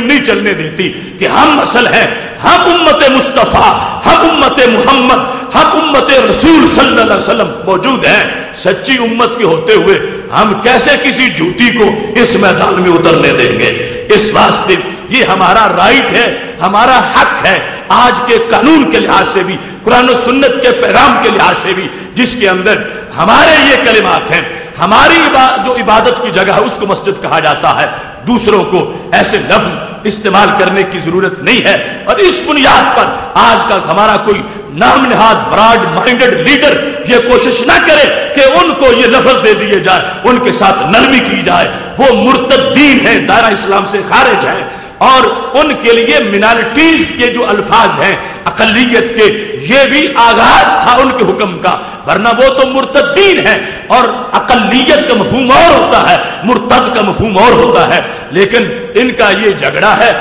نہیں چلنے دیتی کہ ہم اصل ہیں، ہم امت مصطفیٰ، ہم امت محمد، ہم امت رسول صلی اللہ علیہ وسلم موجود ہیں، سچی امت کے ہوتے ہوئے ہم کیسے کسی جھوٹی کو اس میدان میں اترنے دیں گے؟ اس واسطے یہ ہمارا رائٹ ہے، ہمارا حق ہے، آج کے قانون کے لحاظ سے بھی، قرآن و سنت کے پیغام کے لحاظ سے بھی، جس کے اندر ہمارے یہ کلمات ہیں، ہماری جو عبادت کی جگہ ہے اس کو مسجد کہا جاتا ہے، دوسروں کو ایسے لفظ استعمال کرنے کی ضرورت نہیں ہے۔ اور اس بنیاد پر آج کل ہمارا کوئی نام نہاد براڈ مائنڈڈ لیڈر یہ کوشش نہ کرے کہ ان کو یہ لفظ دے دیے جائے، ان کے ساتھ نرمی کی جائے، وہ مرتدین ہیں، دائرہ اسلام سے خارج ہیں، اور ان کے لیے منارٹیز کے جو الفاظ ہیں، اقلیت کے، یہ بھی آغاز تھا ان کے حکم کا، ورنہ وہ تو مرتدین ہیں، اور اقلیت کا مفہوم اور ہوتا ہے، مرتد کا مفہوم اور ہوتا ہے، لیکن ان کا یہ جھگڑا ہے۔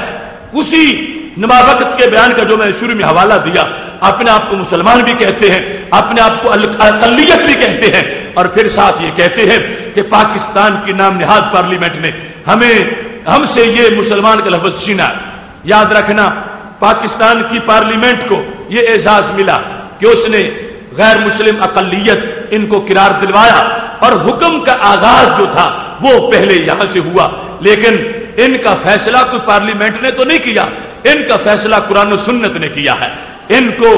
اسی نماوقت کے بیان کا جو میں شروع میں حوالہ دیا، اپنے آپ کو مسلمان بھی کہتے ہیں، اپنے آپ کو اقلیت بھی کہتے ہیں، اور پھر ساتھ یہ کہتے ہیں کہ پاکستان کی نام نہاد پارلیمنٹ نے ہم سے یہ مسلمان کا لفظ چھینا۔ یاد رکھنا، پاکستان کی پارلیمنٹ کو یہ اعزاز ملا کہ اس نے غیر مسلم اقلیت ان کو قرار دلوایا، اور حکم کا آغاز جو تھا وہ پہلے یہاں سے ہوا، لیکن ان کا فیصلہ کوئی پارلیمنٹ نے تو نہیں کیا، ان کا فیصلہ قرآن و سنت نے کیا ہے۔ ان کو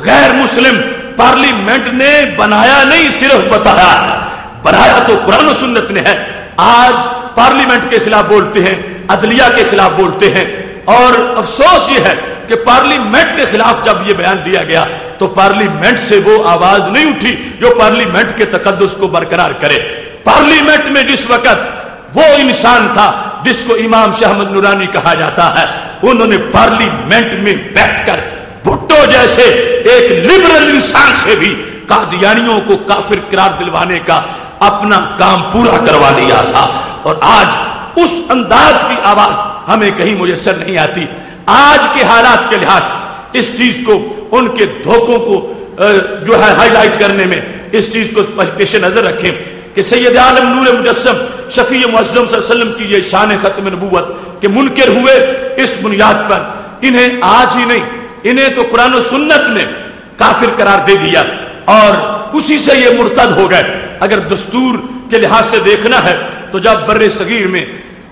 غیر مسلم پارلیمنٹ نے بنایا نہیں، صرف بتایا ہے، بنایا تو قرآن و سنت نے ہے۔ آج پارلیمنٹ کے خلاف بولتے ہیں، عدلیہ کے خلاف بولتے ہیں، اور افسوس یہ ہے کہ پارلیمنٹ کے خلاف جب یہ بیان دیا گیا تو پارلیمنٹ سے وہ آواز نہیں اٹھی جو پارلیمنٹ کے تقدس کو برقرار کرے۔ پارلیمنٹ میں جس وقت وہ انسان تھا جس کو امام شاہ احمد نورانی کہا جاتا ہے، انہوں نے پارلیمنٹ میں بیٹھ کر بھٹو جیسے ایک لبرل انسان سے بھی قادیانیوں کو کافر قرار دلوانے کا اپنا کام پورا کروا لیا تھا، اور آج اس انداز کی آواز ہمیں کہیں میسر نہیں آتی۔ آج کے حالات کے لحاظ اس چیز کو، ان کے دھوکوں کو جو ہے ہائی لائٹ کرنے میں اس چیز کو پیش نظر رکھیں کہ سید عالم نور مجسم شفیع معظم صلی اللہ علیہ وسلم کی یہ شان ختم نبوت کے منکر ہوئے، اس بنیاد پر انہیں آج ہی نہیں، انہیں تو قرآن و سنت نے کافر قرار دے دیا، اور اسی سے یہ مرتد ہو گئے۔ اگر دستور کے لحاظ سے دیکھنا ہے تو جب بر صغیر میں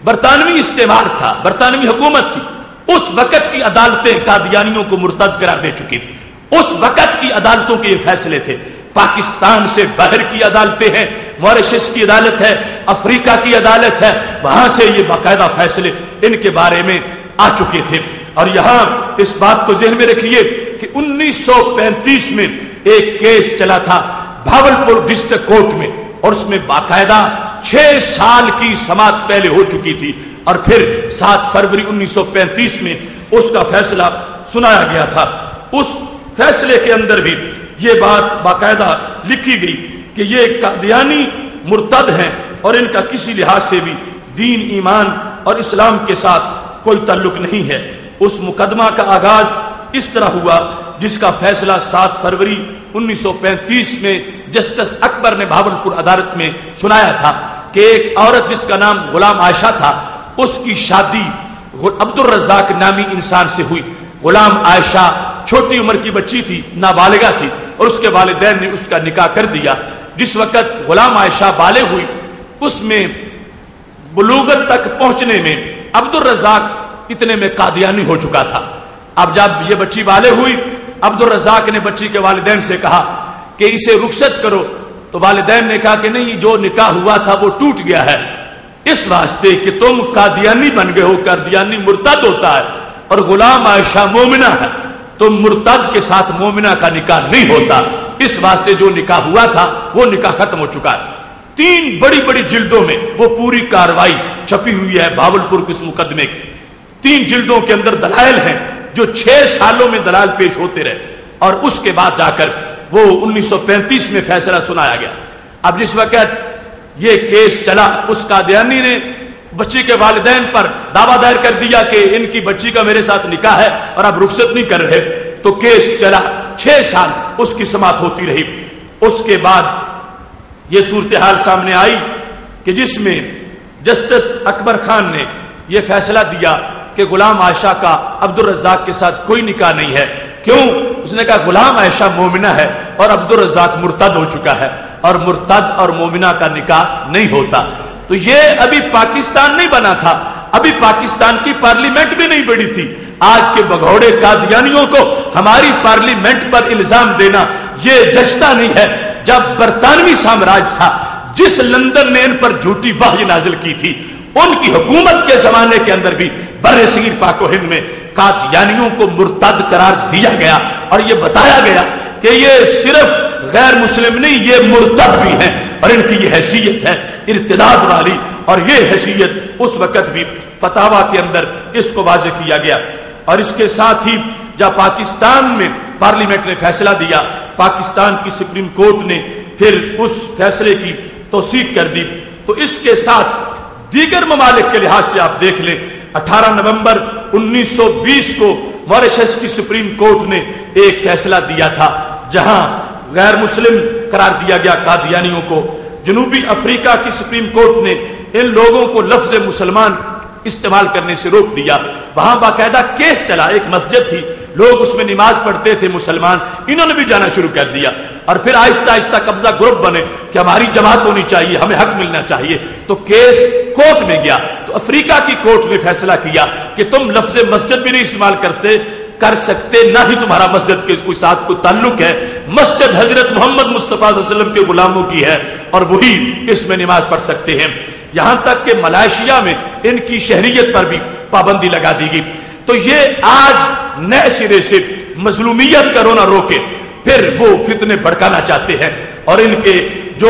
برطانوی استعمار تھا، برطانوی حکومت تھی، اس وقت کی عدالتیں قادیانیوں کو مرتد قرار دے چکی تھی، اس وقت کی عدالتوں کے یہ فیصلے تھے۔ پاکستان سے باہر کی عدالتیں ہیں، موریشس کی عدالت ہے، افریقہ کی عدالت ہے، وہاں سے یہ باقاعدہ فیصلے ان کے بارے میں آ چکے تھے۔ اور یہاں اس بات کو ذہن میں رکھیے کہ 1935 میں ایک کیس چلا تھا بھاولپور ڈسٹرکٹ کورٹ میں، اور اس میں باقاعدہ 6 سال کی سماعت پہلے ہو چکی تھی، اور پھر 7 فروری 1935 میں اس کا فیصلہ سنایا گیا تھا۔ اس فیصلے کے اندر بھی یہ بات باقاعدہ لکھی گئی کہ یہ قادیانی مرتد ہیں، اور ان کا کسی لحاظ سے بھی دین، ایمان اور اسلام کے ساتھ کوئی تعلق نہیں ہے۔ اس مقدمہ کا آغاز اس طرح ہوا جس کا فیصلہ 7 فروری 1935 میں جسٹس اکبر نے بھاولپور عدالت میں سنایا تھا کہ ایک عورت جس کا نام غلام عائشہ تھا، اس کی شادی عبد الرزاق نامی انسان سے ہوئی۔ غلام عائشہ چھوٹی عمر کی بچی تھی، نابالغہ تھی، اور اس کے والدین نے اس کا نکاح کر دیا۔ جس وقت غلام عائشہ بالغ ہوئی، اس میں بلوغت تک پہنچنے میں عبد الرزاق اتنے میں قادیانی ہو چکا تھا۔ اب جب یہ بچی بالغ ہوئی، عبد الرزاق نے بچی کے والدین سے کہا کہ اسے رخصت کرو، تو والدین نے کہا کہ نہیں، جو نکاح ہوا تھا وہ ٹوٹ گیا ہے، اس واسطے کہ تم قادیانی بن گئے ہو، قادیانی مرتد ہوتا ہے، اور غلام عائشہ مومنہ ہے، تم مرتد کے ساتھ مومنہ کا نکاح نہیں ہوتا، اس واسطے جو نکاح ہوا تھا وہ نکاح ختم ہو چکا ہے۔ 3 بڑی بڑی جلدوں میں وہ پوری کاروائی چھپی ہوئی ہے بھاولپور کے اس مقدمے کی۔ 3 جلدوں کے اندر دلائل ہیں جو 6 سالوں میں دلائل پیش ہوتے رہے، اور اس کے بعد جا کر وہ 1935 میں فیصلہ سنایا گیا۔ اب جس وقت یہ کیس چلا، اس قادیانی نے بچی کے والدین پر دعویٰ دائر کر دیا کہ ان کی بچی کا میرے ساتھ نکاح ہے اور اب رخصت نہیں کر رہے، تو کیس چلا، 6 سال اس کی سماعت ہوتی رہی۔ اس کے بعد یہ صورتحال سامنے آئی کہ جس میں جسٹس اکبر خان نے یہ فیصلہ دیا کہ غلام عائشہ کا عبدالرزاق کے ساتھ کوئی نکاح نہیں ہے. کیوں؟ اس نے کہا غلام عائشہ مومنہ ہے اور عبدالرزاق مرتد ہو چکا ہے اور مرتد اور مومنہ کا نکاح نہیں ہوتا. تو یہ ابھی پاکستان نہیں بنا تھا, ابھی پاکستان کی پارلیمنٹ بھی نہیں بڑی تھی. آج کے بگھوڑے قادیانیوں کو ہماری پارلیمنٹ پر الزام دینا یہ جچتا نہیں ہے. جب برطانوی سامراج تھا, جس لندن نے ان پر جھوٹی وحی نازل کی تھی, ان کی حکومت کے زمانے کے اندر بھی بر صغیر پاک و ہند میں قادیانیوں کو مرتد قرار دیا گیا اور یہ بتایا گیا کہ یہ صرف غیر مسلم نہیں, یہ مرتد بھی ہیں اور ان کی یہ حیثیت ہے ارتداد والی. اور یہ حیثیت اس وقت بھی فتاوا کے اندر اس کو واضح کیا گیا. اور اس کے ساتھ ہی جب پاکستان میں پارلیمنٹ نے فیصلہ دیا, پاکستان کی سپریم کورٹ نے پھر اس فیصلے کی توثیق کر دی. تو اس کے ساتھ دیگر ممالک کے لحاظ سے آپ دیکھ لیں, 18 نومبر 1920 کو موریشس کی سپریم کورٹ نے ایک فیصلہ دیا تھا جہاں غیر مسلم قرار دیا گیا قادیانیوں کو. جنوبی افریقہ کی سپریم کورٹ نے ان لوگوں کو لفظ مسلمان استعمال کرنے سے روک دیا. وہاں باقاعدہ کیس چلا, ایک مسجد تھی, لوگ اس میں نماز پڑھتے تھے مسلمان, انہوں نے بھی جانا شروع کر دیا. اور پھر آہستہ آہستہ قبضہ گروپ بنے کہ ہماری جماعت ہونی چاہیے, ہمیں حق ملنا چاہیے. تو کیس کورٹ میں گیا تو افریقہ کی کورٹ نے فیصلہ کیا کہ تم لفظ مسجد بھی نہیں استعمال کر سکتے, نہ ہی تمہارا مسجد کے کوئی ساتھ کوئی تعلق ہے. مسجد حضرت محمد مصطفیٰ صلی اللہ علیہ وسلم کے غلاموں کی ہے اور وہی اس میں نماز پڑھ سکتے ہیں. یہاں تک کہ ملائیشیا میں ان کی شہریت پر بھی پابندی لگا دی گئی. تو یہ آج نئے سرے سے مظلومیت کا رونا روکے پھر وہ فتنے بھڑکانا چاہتے ہیں اور ان کے جو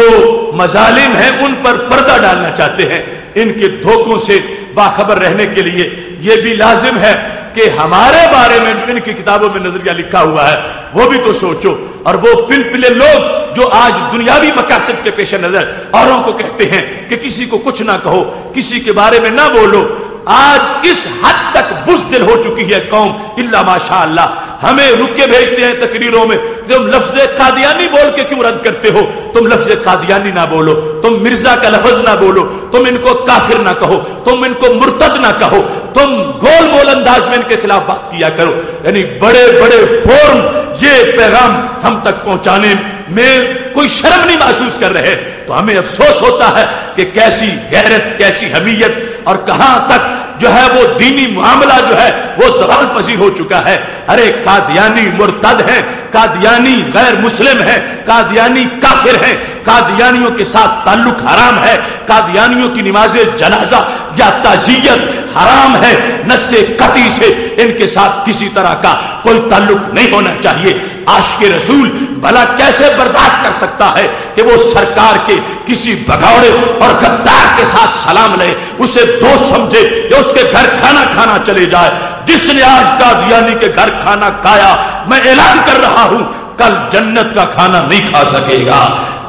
مظالم ہیں ان پر پردہ ڈالنا چاہتے ہیں. ان کے دھوکوں سے باخبر رہنے کے لیے یہ بھی لازم ہے کہ ہمارے بارے میں جو ان کی کتابوں میں نظریہ لکھا ہوا ہے وہ بھی تو سوچو. اور وہ پل پلے لوگ جو آج دنیاوی مقاصد کے پیش نظر اوروں کو کہتے ہیں کہ کسی کو کچھ نہ کہو, کسی کے بارے میں نہ بولو, آج اس حد تک بزدل ہو چکی ہے قوم الا ماشاء اللہ. ہمیں رک کے بھیجتے ہیں تقریروں میں, تم لفظ قادیانی بول کے کیوں رد کرتے ہو؟ تم لفظ قادیانی نہ بولو, تم مرزا کا لفظ نہ بولو, تم ان کو کافر نہ کہو, تم ان کو مرتد نہ کہو, تم گول مول انداز میں ان کے خلاف بات کیا کرو. یعنی بڑے بڑے فورم یہ پیغام ہم تک پہنچانے میں کوئی شرم نہیں محسوس کر رہے. تو ہمیں افسوس ہوتا ہے کہ کیسی غیرت, کیسی حمیت اور کہاں تک جو ہے وہ دینی معاملہ جو ہے وہ زوال پذیر ہو چکا ہے. ارے قادیانی مرتد ہیں, قادیانی غیر مسلم ہیں, قادیانی کافر ہیں, قادیانیوں کے ساتھ تعلق حرام ہے, قادیانیوں کی نماز جنازہ یا تعزیت حرام ہے. نص قطعی سے ان کے ساتھ کسی طرح کا کوئی تعلق نہیں ہونا چاہیے. عاشق رسول بھلا کیسے برداشت کر سکتا ہے کہ وہ سرکار کے کسی بگاڑے اور غدار کے ساتھ سلام لے, اسے دوست سمجھے یا اس کے گھر کھانا کھانا چلے جائے. جس نے آج قادیانی کے گھر کھانا کھایا, میں اعلان کر رہا ہوں کل جنت کا کھانا نہیں کھا سکے گا.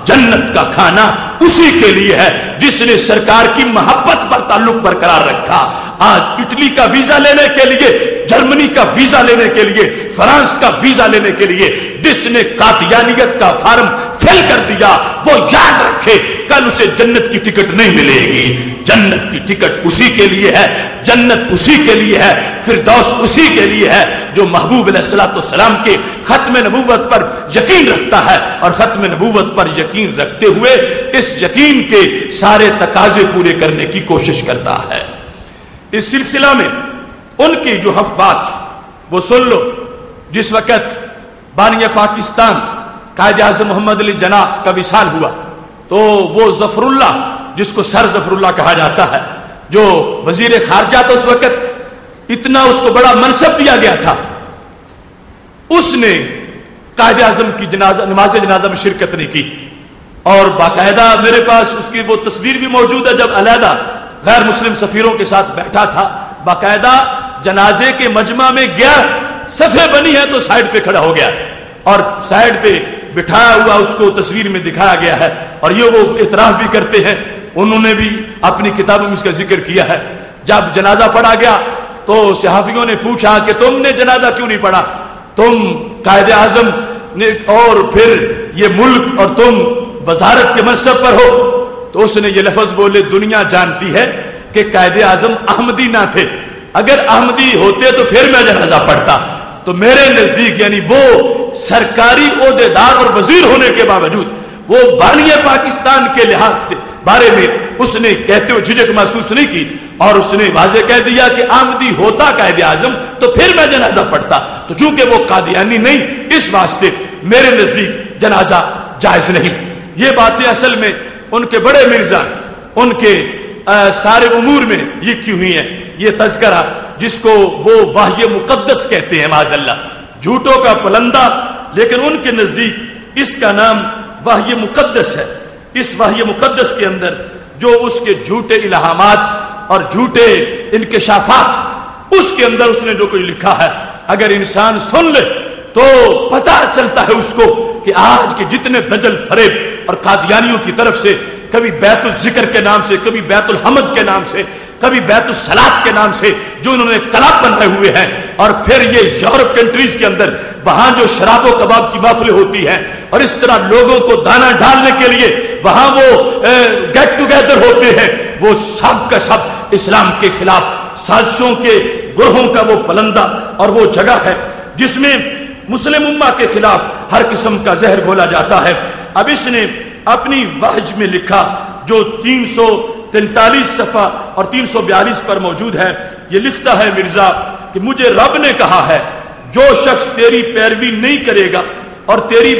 جنت کا کھانا اسی کے لیے ہے جس نے سرکار کی محبت پر تعلق برقرار رکھا. آج اٹلی کا ویزا لینے کے لیے, جرمنی کا ویزا لینے کے لیے, فرانس کا ویزا لینے کے لیے جس نے قادیانیت کا فارم فل کر دیا, وہ یاد رکھے کل اسے جنت کی ٹکٹ نہیں ملے گی. جنت کی ٹکٹ اسی کے لیے ہے, جنت اسی کے لیے ہے, فردوس اسی کے لیے ہے جو محبوب علیہ الصلوۃ والسلام کے ختم نبوت پر یقین رکھتا ہے اور ختم نبوت پر یقین رکھتے ہوئے اس یقین کے سارے تقاضے پورے کرنے کی کوشش کرتا ہے. اس سلسلہ میں ان کی جو حفوات وہ سن لو. جس وقت بانی پاکستان قائد اعظم محمد علی جناح کا وصال ہوا تو وہ ظفر اللہ, جس کو سر ظفر اللہ کہا جاتا ہے, جو وزیر خارجہ تھا اس وقت, اتنا اس کو بڑا منصب دیا گیا تھا, اس نے قائد اعظم کی نماز جنازہ میں شرکت نہیں کی. اور باقاعدہ میرے پاس اس کی وہ تصویر بھی موجود ہے جب علیحدہ غیر مسلم سفیروں کے ساتھ بیٹھا تھا, باقاعدہ جنازے کے مجمع میں گیا, صفیں بنی ہے تو سائیڈ پہ کھڑا ہو گیا اور سائیڈ پہ بٹھایا ہوا اس کو تصویر میں دکھایا گیا ہے. اور یہ وہ اعتراف بھی کرتے ہیں, انہوں نے بھی اپنی کتابوں میں اس کا ذکر کیا ہے. جب جنازہ پڑھا گیا تو صحافیوں نے پوچھا کہ تم نے جنازہ کیوں نہیں پڑھا, تم قائد اعظم نے اور پھر یہ ملک اور تم وزارت کے منصب پر ہو. تو اس نے یہ لفظ بولے, دنیا جانتی ہے کہ قائد اعظم احمدی نہ تھے, اگر احمدی ہوتے تو پھر میں جنازہ پڑھتا. تو میرے نزدیک یعنی وہ سرکاری عہدیدار اور وزیر ہونے کے باوجود وہ بانی پاکستان کے لحاظ سے بارے میں اس نے کہتے ہوئے جھجک محسوس نہیں کی اور اس نے واضح کہہ دیا کہ احمدی ہوتا قائد اعظم تو پھر میں جنازہ پڑھتا. تو چونکہ وہ قادیانی نہیں اس واسطے میرے نزدیک جنازہ جائز نہیں. یہ باتیں اصل میں ان کے بڑے مرزا ان کے سارے امور میں لکھی ہوئی ہیں. یہ تذکرہ جس کو وہ وحی مقدس کہتے ہیں معاذ اللہ، جھوٹوں کا پلندہ، لیکن ان کے نزدیک اس کا نام وحی مقدس ہے. اس وحی مقدس کے اندر جو اس کے جھوٹے الہامات اور جھوٹے انکشافات، اس کے اندر اس نے جو کوئی لکھا ہے اگر انسان سن لے تو پتہ چلتا ہے اس کو کہ آج کے جتنے دجل فریب اور قادیانیوں کی طرف سے کبھی بیت الذکر کے نام سے، کبھی بیت الحمد کے نام سے، کبھی بیت الصلاۃ کے نام سے جو انہوں نے کلب بنائے ہوئے ہیں، اور پھر یہ یورپ کنٹریز کے اندر وہاں جو شراب و کباب کی محفلیں ہوتی ہیں اور اس طرح لوگوں کو دانہ ڈالنے کے لیے وہاں وہ گیٹ ٹوگیدر ہوتے ہیں، وہ سب کا سب اسلام کے خلاف سازشوں کے گروہوں کا وہ پلندہ اور وہ جگہ ہے جس میں مسلم امہ کے خلاف ہر قسم کا زہر گھولا جاتا ہے. اب اس نے اپنی وحج میں لکھا جو 343 صفحہ اور 342 پر موجود ہے. یہ لکھتا ہے مرزا کہ مجھے رب نے کہا ہے جو شخص تیری پیروی نہیں کرے گا اور تیری